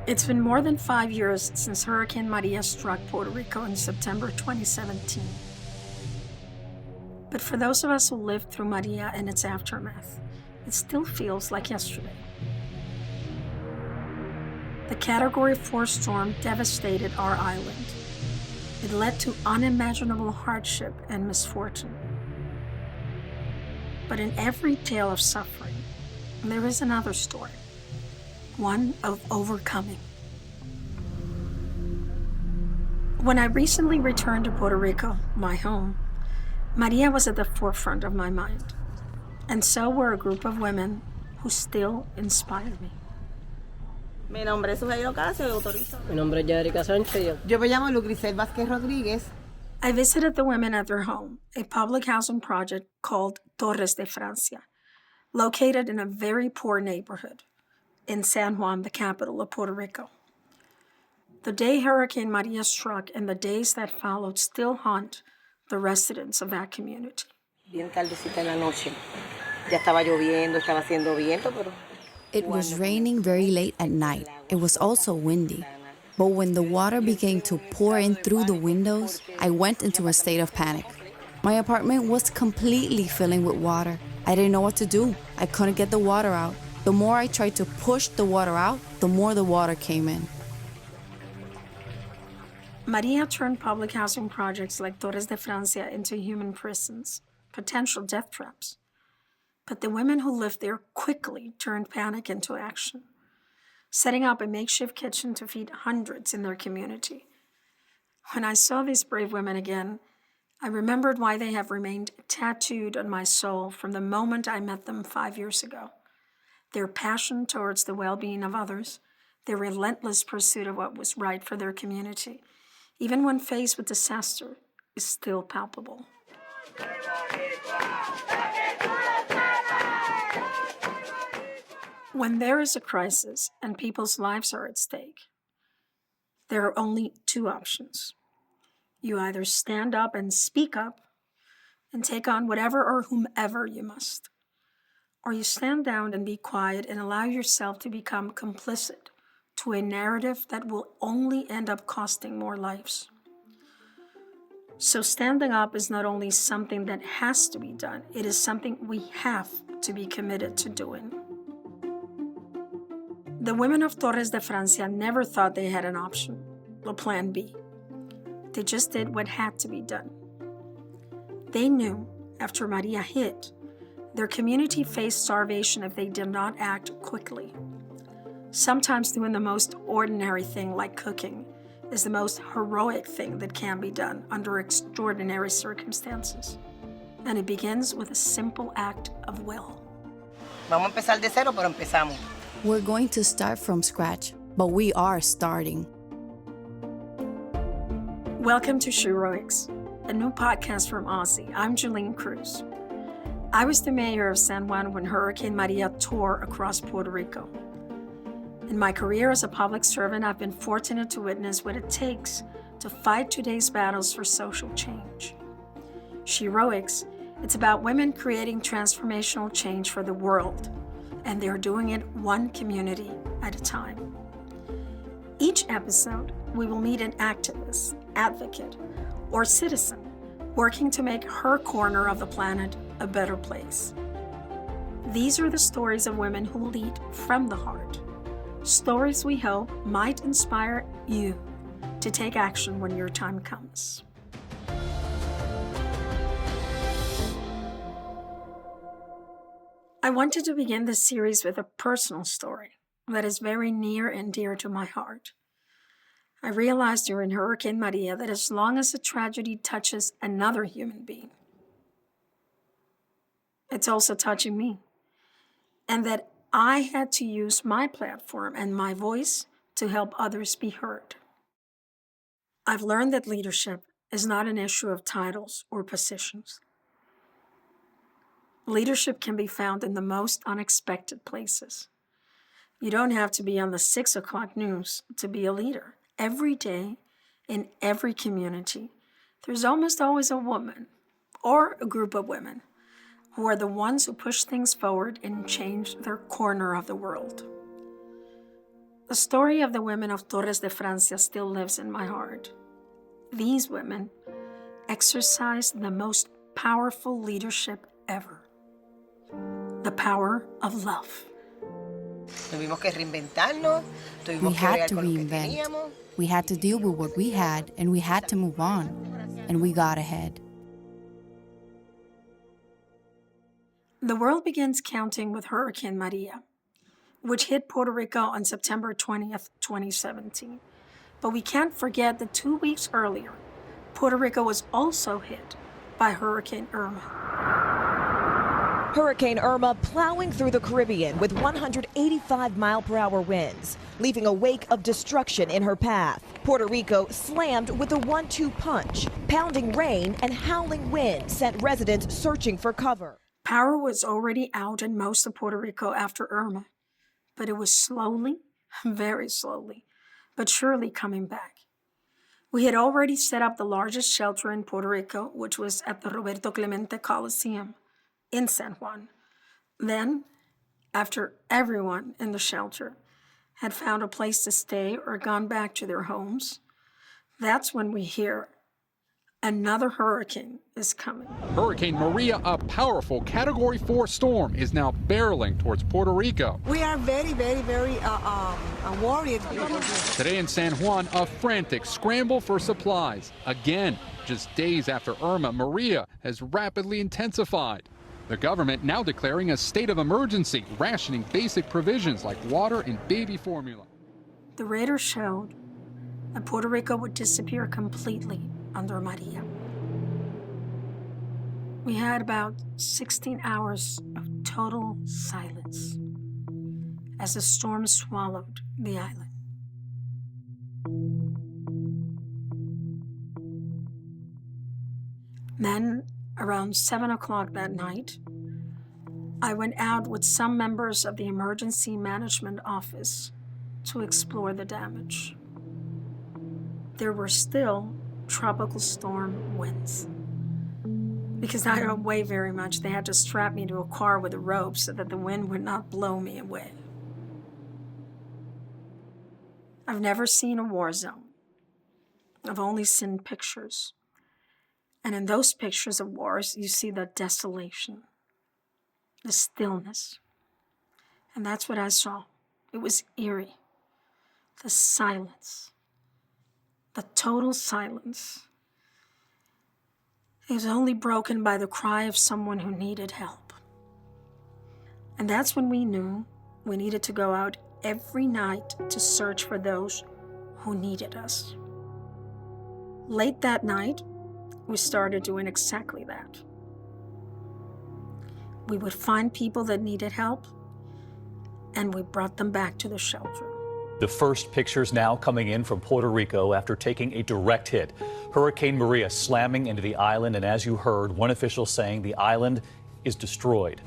It's been more than 5 years since Hurricane Maria struck Puerto Rico in September 2017. But for those of us who lived through Maria and its aftermath, it still feels like yesterday. The Category 4 storm devastated our island. It led to unimaginable hardship and misfortune. But in every tale of suffering, there is another story, one of overcoming. When I recently returned to Puerto Rico, my home, Maria was at the forefront of my mind, and so were a group of women who still inspire me. Mi nombre es Shero y autorizo. Mi nombre es Yadrica Sánchez. Yo me llamo Lucrisel Vázquez Rodríguez. I visited the women at their home, a public housing project called Torres de Francia, located in a very poor neighborhood in San Juan, the capital of Puerto Rico. The day Hurricane Maria struck and the days that followed still haunt the residents of that community. Bien tardecita en la noche. Ya estaba lloviendo, estaba haciendo viento, pero... It was raining very late at night. It was also windy. But when the water began to pour in through the windows, I went into a state of panic. My apartment was completely filling with water. I didn't know what to do. I couldn't get the water out. The more I tried to push the water out, the more the water came in. Maria turned public housing projects like Torres de Francia into human prisons, potential death traps. But the women who lived there quickly turned panic into action, setting up a makeshift kitchen to feed hundreds in their community. When I saw these brave women again, I remembered why they have remained tattooed on my soul from the moment I met them 5 years ago. Their passion towards the well-being of others, their relentless pursuit of what was right for their community, even when faced with disaster, is still palpable. When there is a crisis and people's lives are at stake, there are only two options. You either stand up and speak up and take on whatever or whomever you must, or you stand down and be quiet and allow yourself to become complicit to a narrative that will only end up costing more lives. So standing up is not only something that has to be done, it is something we have to be committed to doing. The women of Torres de Francia never thought they had an option, a plan B. They just did what had to be done. They knew, after Maria hit, their community faced starvation if they did not act quickly. Sometimes doing the most ordinary thing, like cooking, is the most heroic thing that can be done under extraordinary circumstances. And it begins with a simple act of will. Vamos a empezar de cero, pero empezamos. We're going to start from scratch, but we are starting. Welcome to Sheroes, a new podcast from Aussie. I'm Julene Cruz. I was the mayor of San Juan when Hurricane Maria tore across Puerto Rico. In my career as a public servant, I've been fortunate to witness what it takes to fight today's battles for social change. Sheroes, it's about women creating transformational change for the world, and they're doing it one community at a time. Each episode, we will meet an activist, advocate, or citizen working to make her corner of the planet a better place. These are the stories of women who lead from the heart. Stories we hope might inspire you to take action when your time comes. I wanted to begin this series with a personal story that is very near and dear to my heart. I realized during Hurricane Maria that as long as a tragedy touches another human being, it's also touching me, and that I had to use my platform and my voice to help others be heard. I've learned that leadership is not an issue of titles or positions. Leadership can be found in the most unexpected places. You don't have to be on the 6 o'clock news to be a leader. Every day, in every community, there's almost always a woman or a group of women who are the ones who push things forward and change their corner of the world. The story of the women of Torres de Francia still lives in my heart. These women exercised the most powerful leadership ever. The power of love. Tuvimos que reinventarnos, We tuvimos que had bregar to con lo que reinvent. teníamos. We had to deal with what we had, and we had to move on. And we got ahead. The world begins counting with Hurricane Maria, which hit Puerto Rico on September 20th, 2017. But we can't forget that 2 weeks earlier, Puerto Rico was also hit by Hurricane Irma. Hurricane Irma plowing through the Caribbean with 185-mile-per-hour winds, leaving a wake of destruction in her path. Puerto Rico slammed with a 1-2 punch. Pounding rain and howling wind sent residents searching for cover. Power was already out in most of Puerto Rico after Irma, but it was slowly, very slowly, but surely coming back. We had already set up the largest shelter in Puerto Rico, which was at the Roberto Clemente Coliseum in San Juan. Then, after everyone in the shelter had found a place to stay or gone back to their homes, that's when we hear another hurricane is coming. Hurricane Maria, a powerful Category 4 storm, is now barreling towards Puerto Rico. We are very worried. Today in San Juan, a frantic scramble for supplies. Again, just days after Irma, Maria has rapidly intensified. The government now declaring a state of emergency, rationing basic provisions like water and baby formula. The radar showed that Puerto Rico would disappear completely under Maria. We had about 16 hours of total silence as the storm swallowed the island. Then, around 7 o'clock that night, I went out with some members of the Emergency Management Office to explore the damage. There were still tropical storm winds. Because I don't weigh very much, they had to strap me to a car with a rope so that the wind would not blow me away. I've never seen a war zone. I've only seen pictures. And in those pictures of wars, you see the desolation, the stillness. And that's what I saw. It was eerie. The silence. The total silence. It was only broken by the cry of someone who needed help. And that's when we knew we needed to go out every night to search for those who needed us. Late that night, we started doing exactly that. We would find people that needed help, and we brought them back to the shelter. The first pictures now coming in from Puerto Rico after taking a direct hit. Hurricane Maria slamming into the island, and as you heard, one official saying the island is destroyed.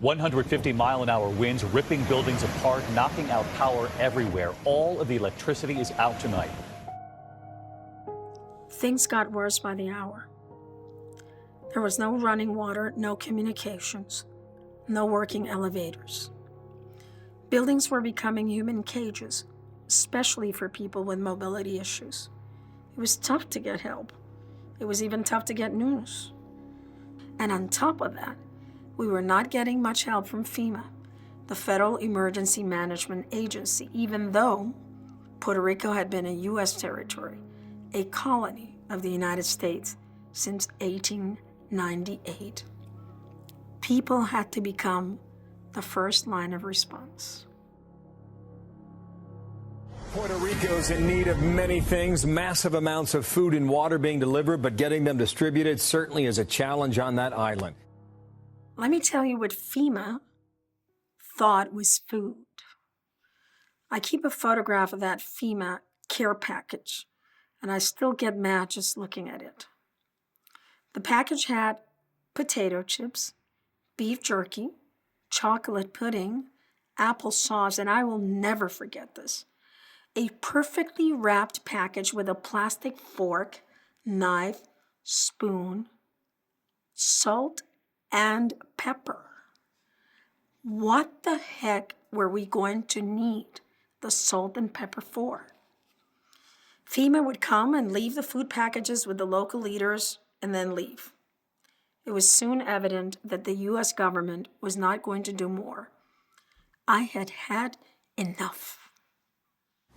150-mile-an-hour winds ripping buildings apart, knocking out power everywhere. All of the electricity is out tonight. Things got worse by the hour. There was no running water, no communications, no working elevators. Buildings were becoming human cages, especially for people with mobility issues. It was tough to get help. It was even tough to get news. And on top of that, we were not getting much help from FEMA, the Federal Emergency Management Agency, even though Puerto Rico had been a U.S. territory, a colony of the United States since 1898. People had to become the first line of response. Puerto Rico's in need of many things, massive amounts of food and water being delivered, but getting them distributed certainly is a challenge on that island. Let me tell you what FEMA thought was food. I keep a photograph of that FEMA care package, and I still get mad just looking at it. The package had potato chips, beef jerky, chocolate pudding, applesauce, and I will never forget this. A perfectly wrapped package with a plastic fork, knife, spoon, salt, and pepper. What the heck were we going to need the salt and pepper for. FEMA would come and leave the food packages with the local leaders and then leave. It was soon evident that the U.S. government was not going to do more. I had had enough.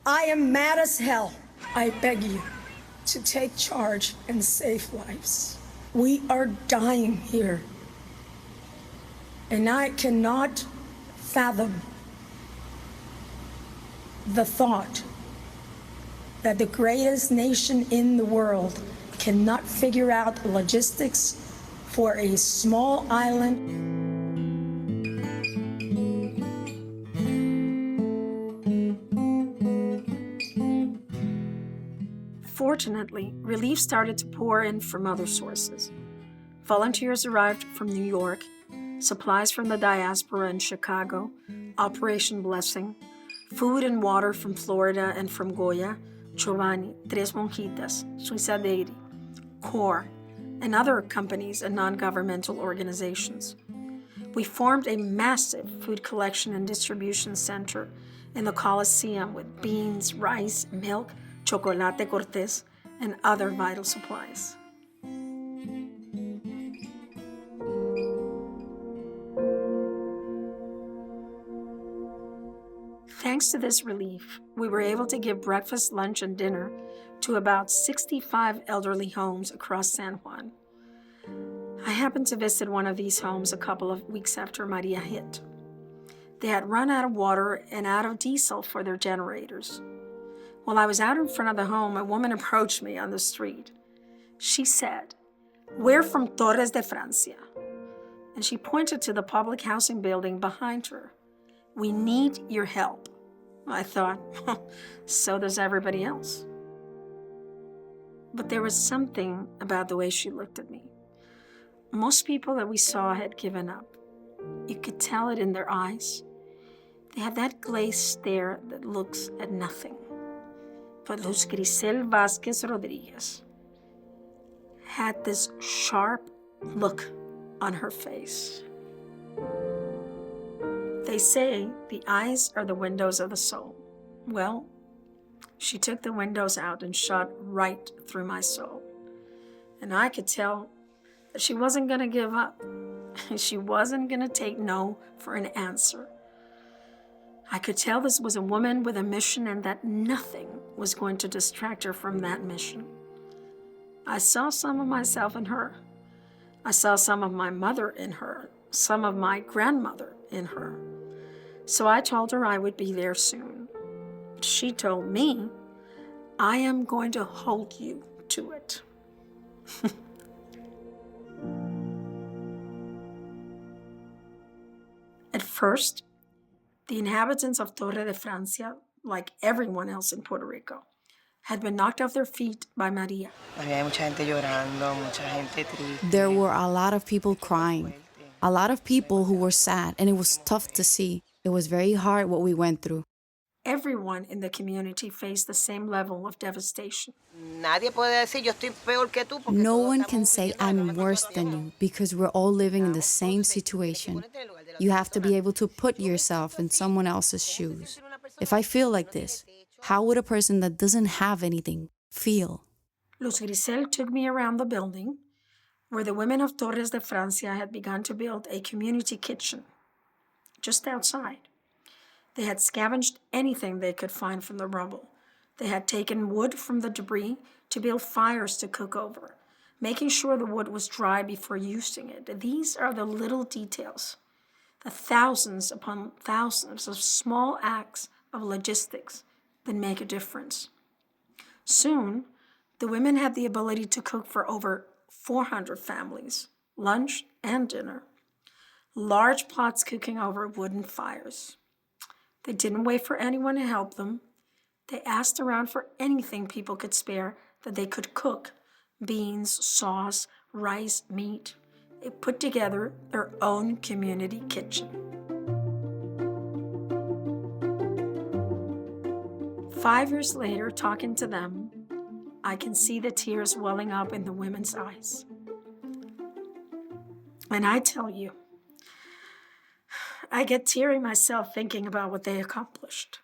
I am mad as hell. I beg you to take charge and save lives. We are dying here. And I cannot fathom the thought that the greatest nation in the world cannot figure out logistics for a small island. Fortunately, relief started to pour in from other sources. Volunteers arrived from New York, supplies from the diaspora in Chicago, Operation Blessing, food and water from Florida and from Goya, Giovanni, Tres Monjitas, Suicidade, CORE, and other companies and non-governmental organizations. We formed a massive food collection and distribution center in the Coliseum with beans, rice, milk, chocolate cortés, and other vital supplies. Thanks to this relief, we were able to give breakfast, lunch, and dinner to about 65 elderly homes across San Juan. I happened to visit one of these homes a couple of weeks after Maria hit. They had run out of water and out of diesel for their generators. While I was out in front of the home, a woman approached me on the street. She said, "We're from Torres de Francia." And she pointed to the public housing building behind her. "We need your help." I thought, so does everybody else. But there was something about the way she looked at me. Most people that we saw had given up. You could tell it in their eyes. They had that glazed stare that looks at nothing. But Luz Grisel Vázquez Rodriguez had this sharp look on her face. They say the eyes are the windows of the soul. Well, she took the windows out and shot right through my soul. And I could tell that she wasn't going to give up. She wasn't going to take no for an answer. I could tell this was a woman with a mission and that nothing was going to distract her from that mission. I saw some of myself in her. I saw some of my mother in her, some of my grandmother in her. So I told her I would be there soon. She told me, "I am going to hold you to it." At first, the inhabitants of Torres de Francia, like everyone else in Puerto Rico, had been knocked off their feet by Maria. There were a lot of people crying, a lot of people who were sad, and it was tough to see. It was very hard what we went through. Everyone in the community faced the same level of devastation. No one can say I'm worse than you because we're all living in the same situation. You have to be able to put yourself in someone else's shoes. If I feel like this, how would a person that doesn't have anything feel? Luz Grisel took me around the building where the women of Torres de Francia had begun to build a community kitchen just outside. They had scavenged anything they could find from the rubble. They had taken wood from the debris to build fires to cook over, making sure the wood was dry before using it. These are the little details, the thousands upon thousands of small acts of logistics that make a difference. Soon, the women had the ability to cook for over 400 families, lunch and dinner. Large pots cooking over wooden fires. They didn't wait for anyone to help them. They asked around for anything people could spare that they could cook. Beans, sauce, rice, meat. They put together their own community kitchen. 5 years later, talking to them, I can see the tears welling up in the women's eyes. And I tell you, I get teary myself thinking about what they accomplished.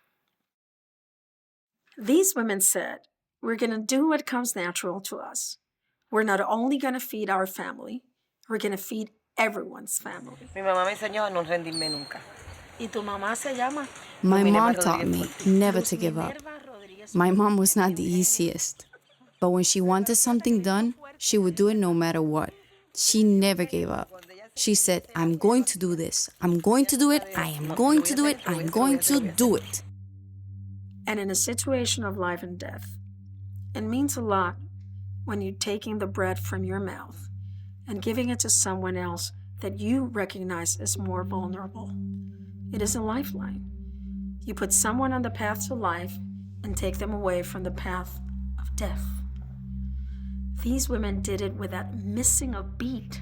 These women said, we're going to do what comes natural to us. We're not only going to feed our family, we're going to feed everyone's family. Mi mamá me enseñó a no rendirme nunca. ¿Y tu mamá se llama? My mom taught me never to give up. My mom was not the easiest, but when she wanted something done, she would do it no matter what. She never gave up. She said, I'm going to do this. I'm going to do it. I am going to do it. I'm going to do it. And in a situation of life and death, it means a lot when you're taking the bread from your mouth and giving it to someone else that you recognize as more vulnerable. It is a lifeline. You put someone on the path to life and take them away from the path of death. These women did it without missing a beat.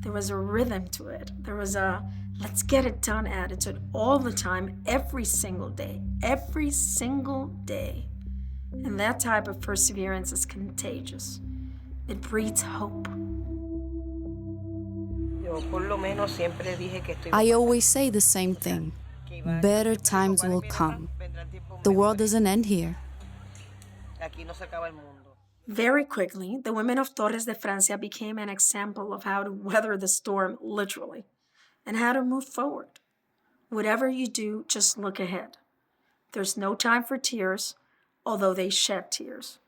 There was a rhythm to it. There was a let's get it done attitude all the time, every single day. Every single day. And that type of perseverance is contagious. It breeds hope. I always say the same thing. Better times will come. The world doesn't end here. Very quickly, the women of Torres de Francia became an example of how to weather the storm literally and how to move forward. Whatever you do, just look ahead. There's no time for tears, although they shed tears.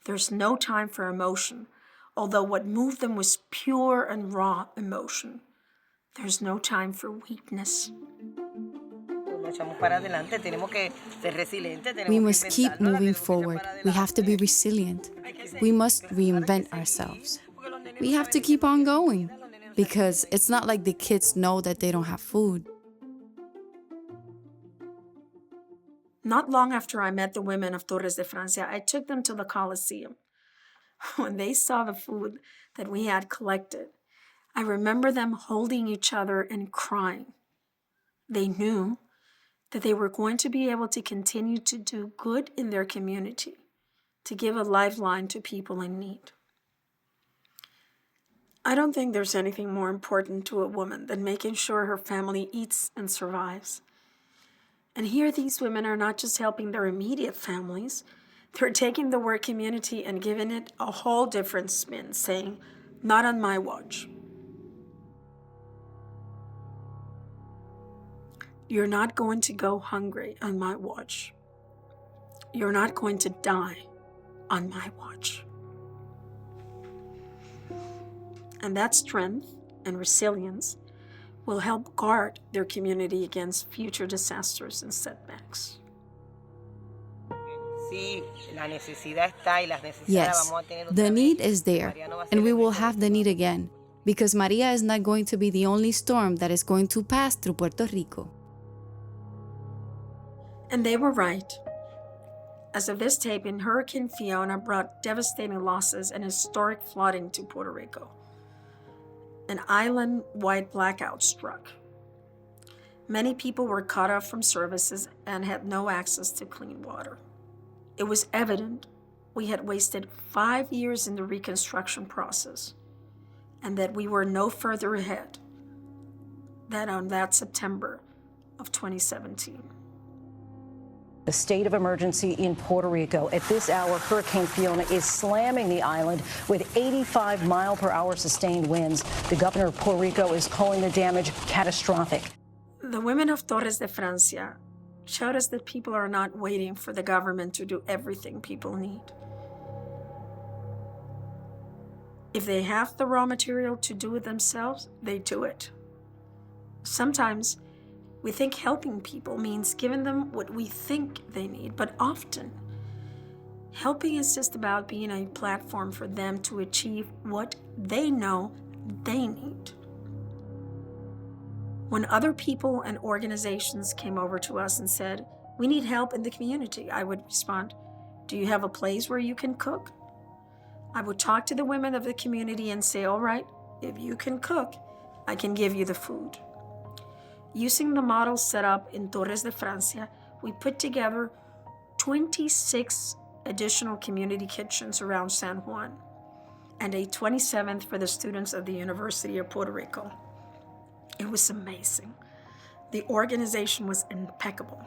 There's no time for emotion, although what moved them was pure and raw emotion. There's no time for weakness. We must keep moving forward. We have to be resilient. We must reinvent ourselves. We have to keep on going because it's not like the kids know that they don't have food. Not long after I met the women of Torres de Francia, I took them to the Colosseum. When they saw the food that we had collected, I remember them holding each other and crying. They knew that they were going to be able to continue to do good in their community, to give a lifeline to people in need. I don't think there's anything more important to a woman than making sure her family eats and survives. And here these women are not just helping their immediate families, they're taking the word community and giving it a whole different spin, saying, not on my watch. You're not going to go hungry on my watch. You're not going to die on my watch. And that strength and resilience will help guard their community against future disasters and setbacks. Yes, the need is there, and we will have the need again, because Maria is not going to be the only storm that is going to pass through Puerto Rico. And they were right. As of this taping, Hurricane Fiona brought devastating losses and historic flooding to Puerto Rico. An island-wide blackout struck. Many people were cut off from services and had no access to clean water. It was evident we had wasted 5 years in the reconstruction process and that we were no further ahead than on that September of 2017. A state of emergency in Puerto Rico. At this hour, Hurricane Fiona is slamming the island with 85-mile-per-hour sustained winds. The governor of Puerto Rico is calling the damage catastrophic. The women of Torres de Francia showed us that people are not waiting for the government to do everything people need. If they have the raw material to do it themselves, they do it. Sometimes we think helping people means giving them what we think they need, but often helping is just about being a platform for them to achieve what they know they need. When other people and organizations came over to us and said, we need help in the community, I would respond, do you have a place where you can cook? I would talk to the women of the community and say, all right, if you can cook, I can give you the food. Using the model set up in Torres de Francia, we put together 26 additional community kitchens around San Juan and a 27th for the students of the University of Puerto Rico. It was amazing. The organization was impeccable.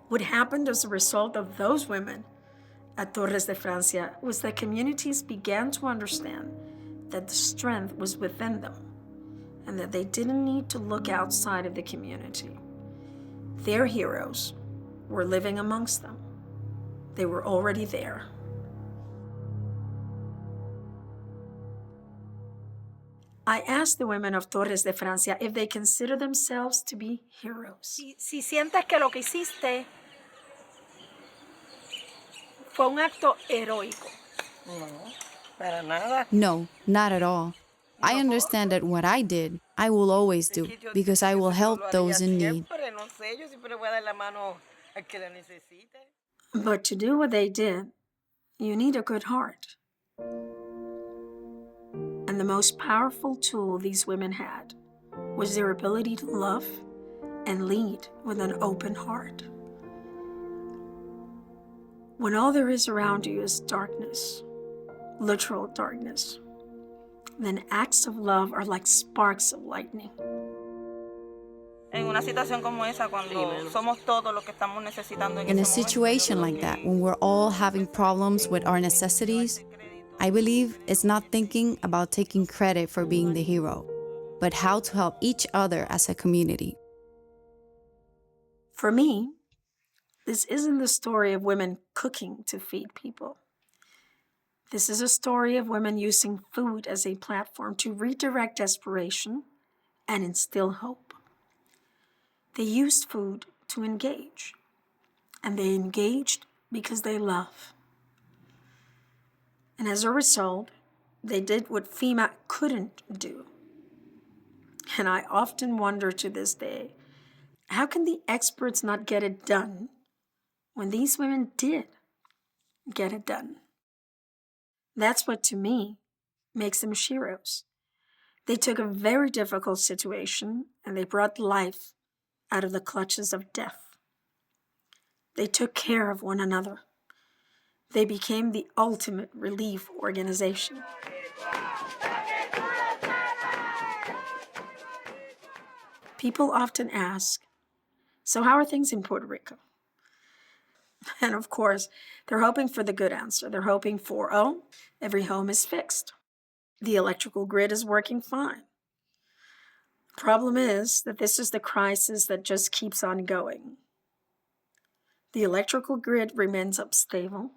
What happened as a result of those women at Torres de Francia was that communities began to understand that the strength was within them and that they didn't need to look outside of the community. Their heroes were living amongst them. They were already there. I asked the women of Torres de Francia if they consider themselves to be heroes. Si sientes que lo que hiciste fue un acto heroico. No, para nada. No, not at all. I understand that what I did, I will always do, because I will help those in need. But to do what they did, you need a good heart. And the most powerful tool these women had was their ability to love and lead with an open heart. When all there is around you is darkness, literal darkness, then acts of love are like sparks of lightning. In a situation like that, when we're all having problems with our necessities, I believe it's not thinking about taking credit for being the hero, but how to help each other as a community. For me, this isn't the story of women cooking to feed people. This is a story of women using food as a platform to redirect desperation and instill hope. They used food to engage, and they engaged because they love. And as a result, they did what FEMA couldn't do. And I often wonder to this day, how can the experts not get it done when these women did get it done? That's what, to me, makes them sheroes. They took a very difficult situation and they brought life out of the clutches of death. They took care of one another. They became the ultimate relief organization. People often ask, so how are things in Puerto Rico? And of course, they're hoping for the good answer. They're hoping for, oh, every home is fixed. The electrical grid is working fine. Problem is that this is the crisis that just keeps on going. The electrical grid remains unstable.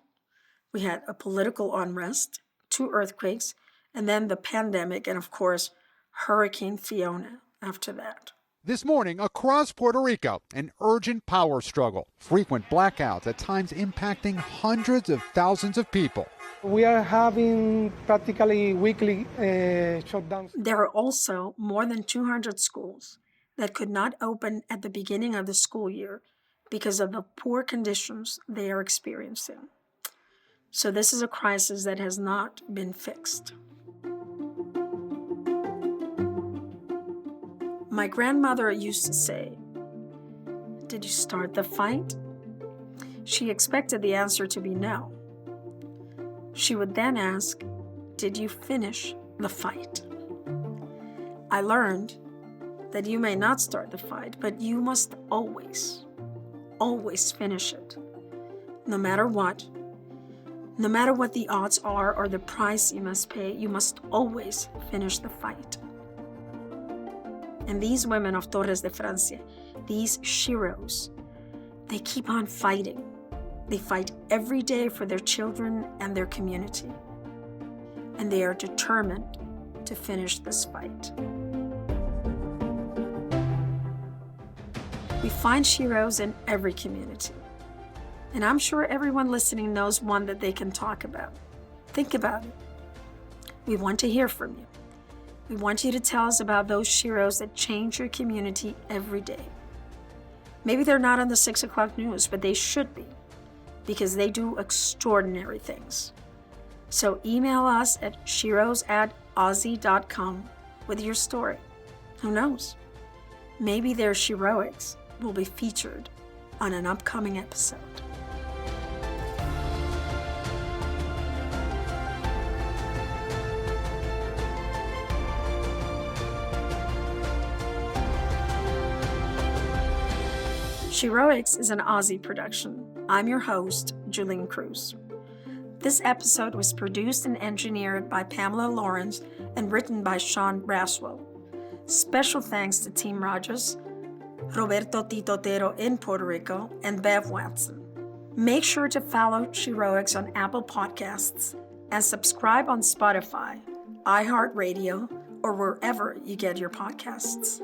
We had a political unrest, 2 earthquakes, and then the pandemic, and of course, Hurricane Fiona after that. This morning, across Puerto Rico, an urgent power struggle. Frequent blackouts, at times impacting hundreds of thousands of people. We are having practically weekly shutdowns. There are also more than 200 schools that could not open at the beginning of the school year because of the poor conditions they are experiencing. So this is a crisis that has not been fixed. My grandmother used to say, "Did you start the fight?" She expected the answer to be no. She would then ask, "Did you finish the fight?" I learned that you may not start the fight, but you must always, always finish it. No matter what the odds are or the price you must pay, you must always finish the fight. And these women of Torres de Francia, these sheroes, they keep on fighting. They fight every day for their children and their community. And they are determined to finish this fight. We find sheroes in every community. And I'm sure everyone listening knows one that they can talk about. Think about it. We want to hear from you. We want you to tell us about those sheroes that change your community every day. Maybe they're not on the 6 o'clock news, but they should be, because they do extraordinary things. So email us at sheroes@aussie.com with your story. Who knows? Maybe their sheroics will be featured on an upcoming episode. Sheroes is an Aussie production. I'm your host, Julene Cruz. This episode was produced and engineered by Pamela Lawrence and written by Sean Braswell. Special thanks to Team Rogers, Roberto Titotero in Puerto Rico, and Bev Watson. Make sure to follow Sheroes on Apple Podcasts and subscribe on Spotify, iHeartRadio, or wherever you get your podcasts.